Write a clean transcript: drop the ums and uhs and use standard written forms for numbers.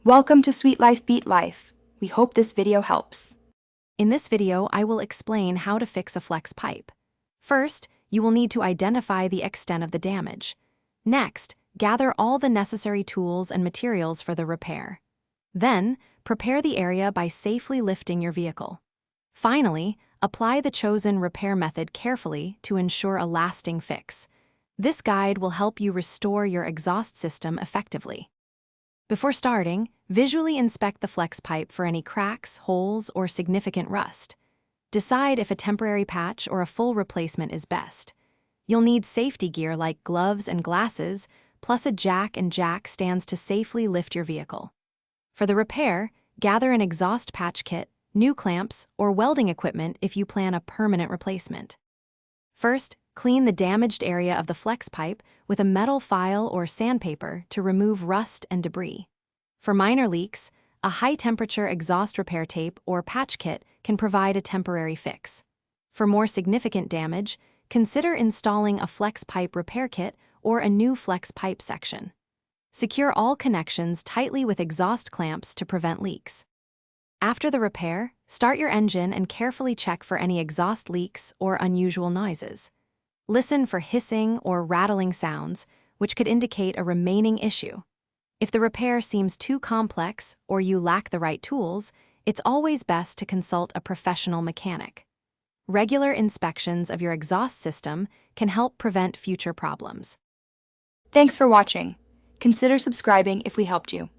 Welcome to Sweet Life Beat Life. We hope this video helps. In this video, I will explain how to fix a flex pipe. First, you will need to identify the extent of the damage. Next, gather all the necessary tools and materials for the repair. Then, prepare the area by safely lifting your vehicle. Finally, apply the chosen repair method carefully to ensure a lasting fix. This guide will help you restore your exhaust system effectively. Before starting, visually inspect the flex pipe for any cracks, holes, or significant rust. Decide if a temporary patch or a full replacement is best. You'll need safety gear like gloves and glasses, plus a jack and jack stands to safely lift your vehicle. For the repair, gather an exhaust patch kit, new clamps, or welding equipment if you plan a permanent replacement. First, clean the damaged area of the flex pipe with a metal file or sandpaper to remove rust and debris. For minor leaks, a high-temperature exhaust repair tape or patch kit can provide a temporary fix. For more significant damage, consider installing a flex pipe repair kit or a new flex pipe section. Secure all connections tightly with exhaust clamps to prevent leaks. After the repair, start your engine and carefully check for any exhaust leaks or unusual noises. Listen for hissing or rattling sounds, which could indicate a remaining issue. If the repair seems too complex or you lack the right tools, it's always best to consult a professional mechanic. Regular inspections of your exhaust system can help prevent future problems. Thanks for watching. Consider subscribing if we helped you.